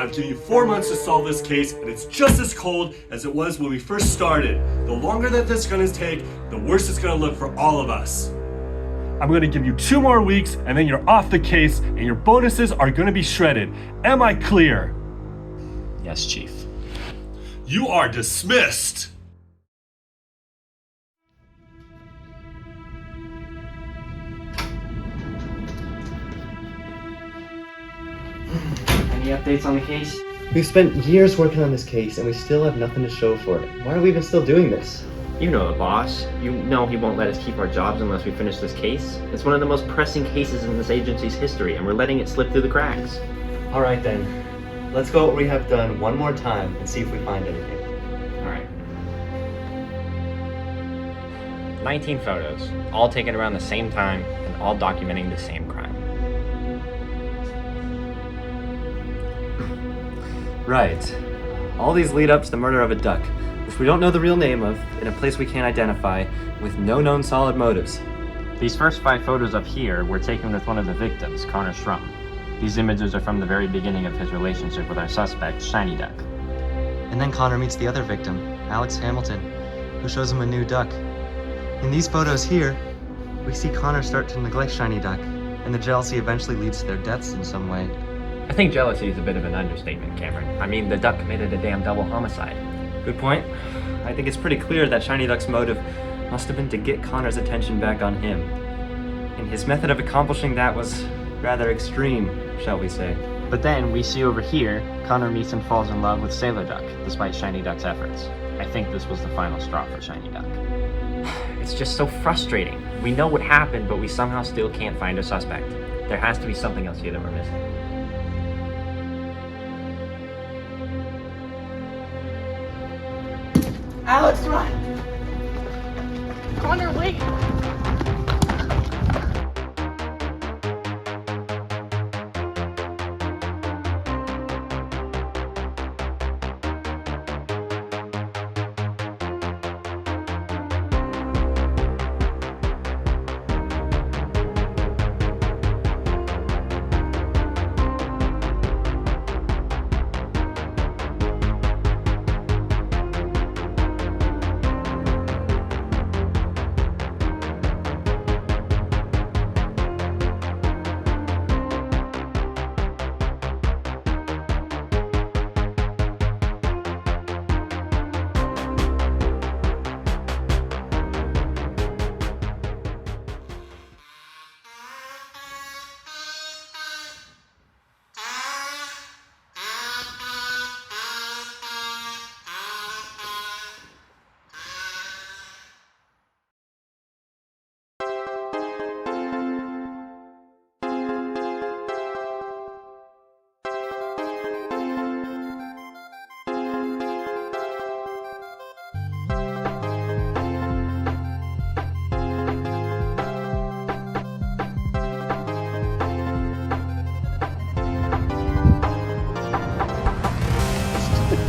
I've given you 4 months to solve this case, and it's just as cold as it was when we first started. The longer that this is gonna take, the worse it's gonna look for all of us. I'm gonna give you 2 more weeks, and then you're off the case, and your bonuses are gonna be shredded. Am I clear? Yes, Chief. You are dismissed. Any updates on the case? We've spent years working on this case and we still have nothing to show for it. Why are we even still doing this? You know the boss. You know he won't let us keep our jobs unless we finish this case. It's one of the most pressing cases in this agency's history, and we're letting it slip through the cracks. Alright then, let's go what we have done one more time and see if we find anything. Alright. 19 photos, all taken around the same time, and all documenting the same crime. Right. All these lead up to the murder of a duck, which we don't know the real name of, in a place we can't identify, with no known solid motives. These first 5 photos up here were taken with one of the victims, Connor Shrum. These images are from the very beginning of his relationship with our suspect, Shiny Duck. And then Connor meets the other victim, Alex Hamilton, who shows him a new duck. In these photos here, we see Connor start to neglect Shiny Duck, and the jealousy eventually leads to their deaths in some way. I think jealousy is a bit of an understatement, Cameron. I mean, the duck committed a damn double homicide. Good point. I think it's pretty clear that Shiny Duck's motive must have been to get Connor's attention back on him. And his method of accomplishing that was rather extreme, shall we say. But then we see over here, Connor meets and falls in love with Sailor Duck, despite Shiny Duck's efforts. I think this was the final straw for Shiny Duck. It's just so frustrating. We know what happened, but we somehow still can't find a suspect. There has to be something else here that we're missing. Alex, run! Connor, wait!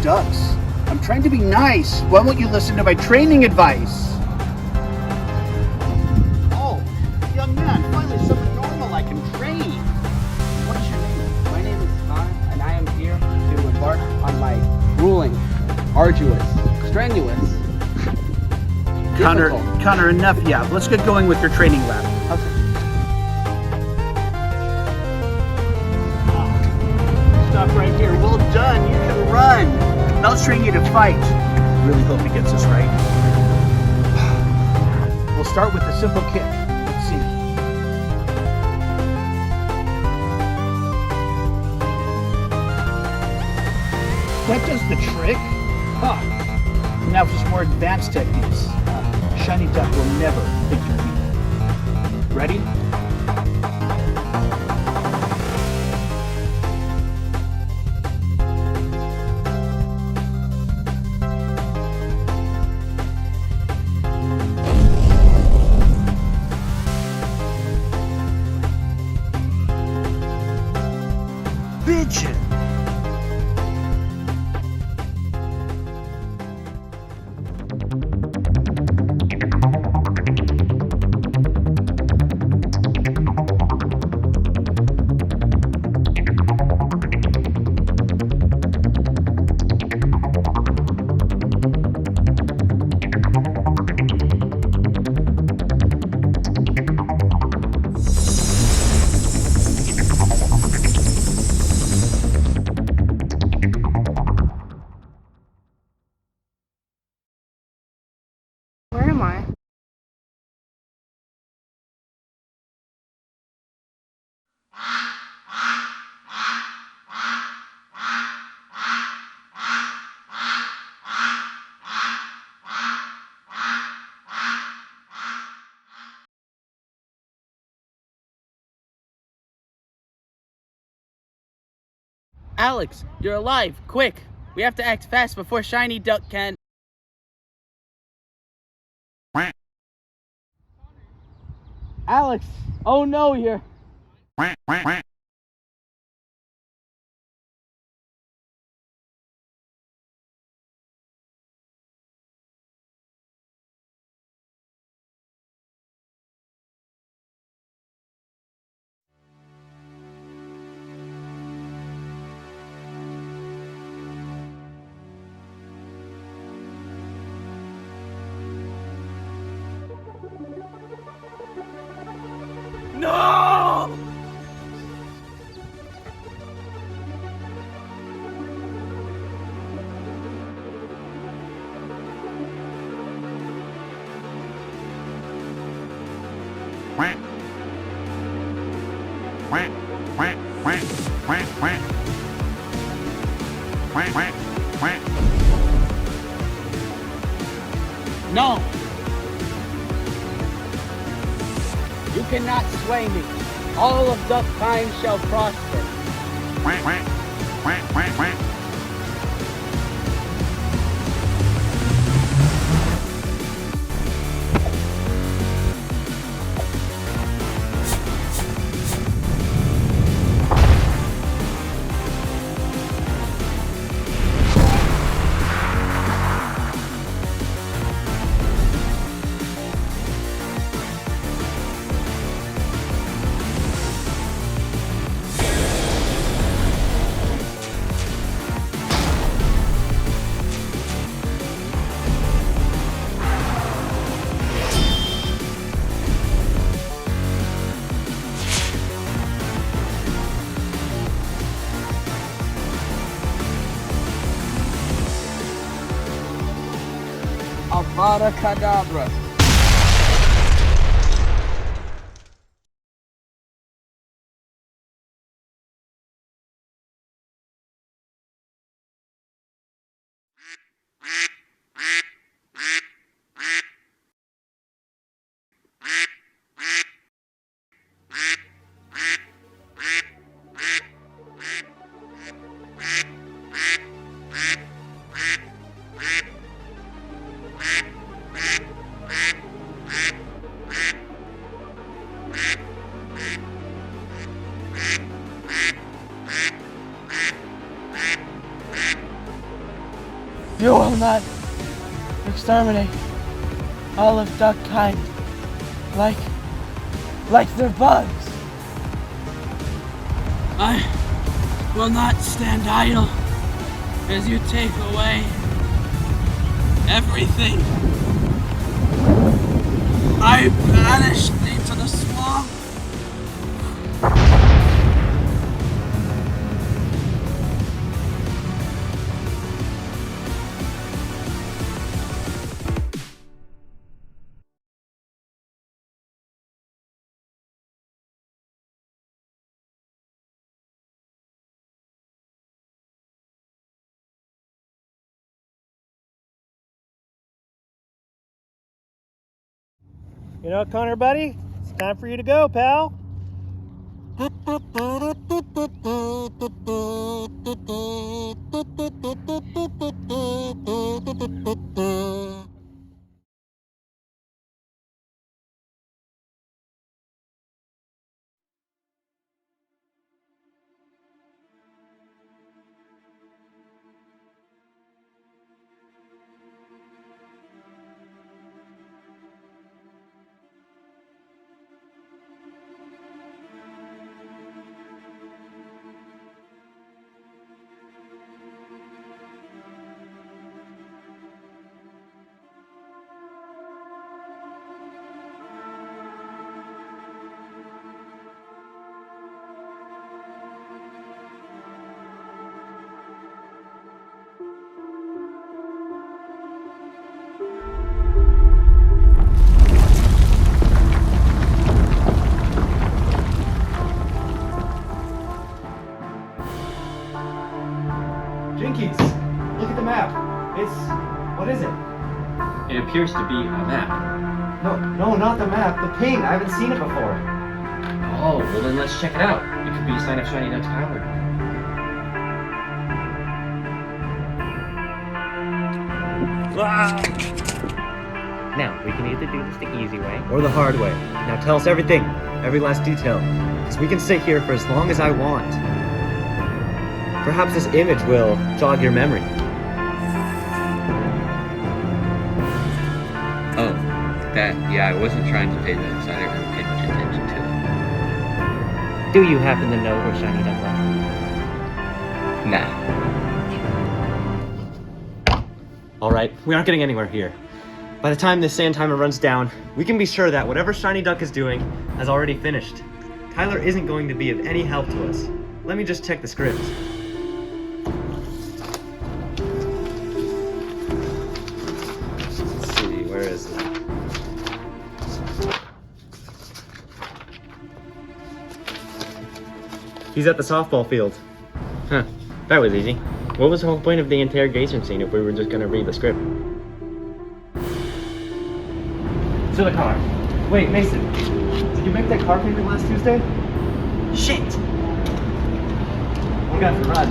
Ducks. I'm trying to be nice. Why won't you listen to my training advice? Oh, young man, finally someone normal I can train. What is your name? My name is Connor, and I am here to embark on my grueling, arduous, strenuous, difficult. Connor, enough yap. Let's get going with your training lab. Okay. Stop right here. Well done. You can run. Now let's train you to fight. Really hope he gets this right. We'll start with a simple kick. Let's see. That does the trick. Huh. Now for some more advanced techniques. Shiny Duck will never think you're weak. Ready? Bitchin'. am I? Alex, you're alive. Quick. We have to act fast before Shiny Duck can... Alex! Oh no, you're... No! No! You cannot sway me. All of duck kind shall prosper. Avada Kedavra. You will not exterminate all of duck kind like they're bugs. I will not stand idle as you take away everything. I banished thee to the swamp. You know, Connor, buddy, it's time for you to go, pal. appears to be a map. No, not the map. The ping. I haven't seen it before. Oh, well then let's check it out. It could be a sign of Shiny Duck's power. Now, we can either do this the easy way Or the hard way. Now tell us everything. Every last detail. Because we can sit here for as long as I want. Perhaps this image will jog your memory. Oh, that, yeah, I wasn't trying to pay that, so I didn't really pay much attention to it. Do you happen to know where Shiny Duck went? Nah. Alright, we aren't getting anywhere here. By the time this sand timer runs down, we can be sure that whatever Shiny Duck is doing has already finished. Tyler isn't going to be of any help to us. Let me just check the script. Let's see, where is it? He's at the softball field. Huh, that was easy. What was the whole point of the interrogation scene if we were just gonna read the script? To the car. Wait, Mason, did you make that car payment last Tuesday? Shit! We got to run.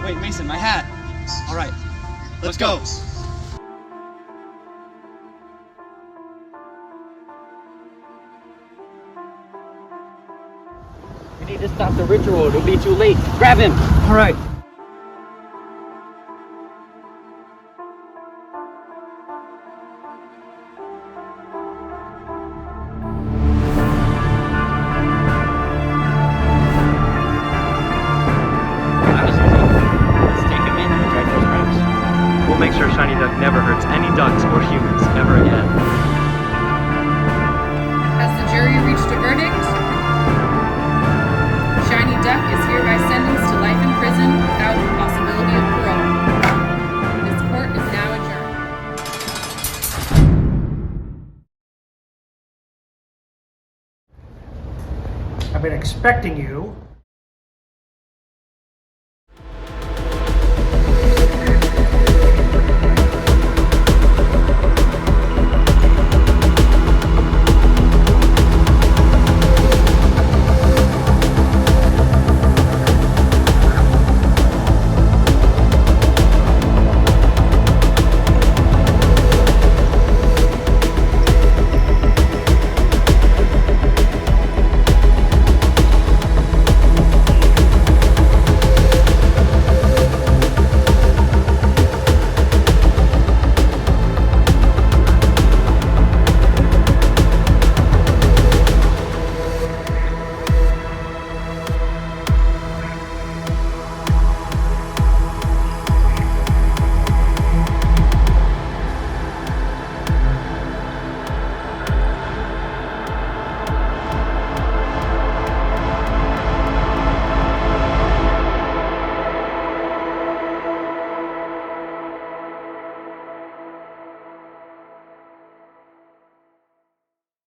Wait, Mason, my hat. All right, let's go. We need to stop the ritual, it'll be too late. Grab him! All right. That was easy. Let's take him in and drag those cramps. We'll make sure Shiny Duck never hurts any ducks or humans ever again. Has the jury reached a verdict? Shiny Duck is hereby sentenced to life in prison without the possibility of parole. This court is now adjourned. I've been expecting you.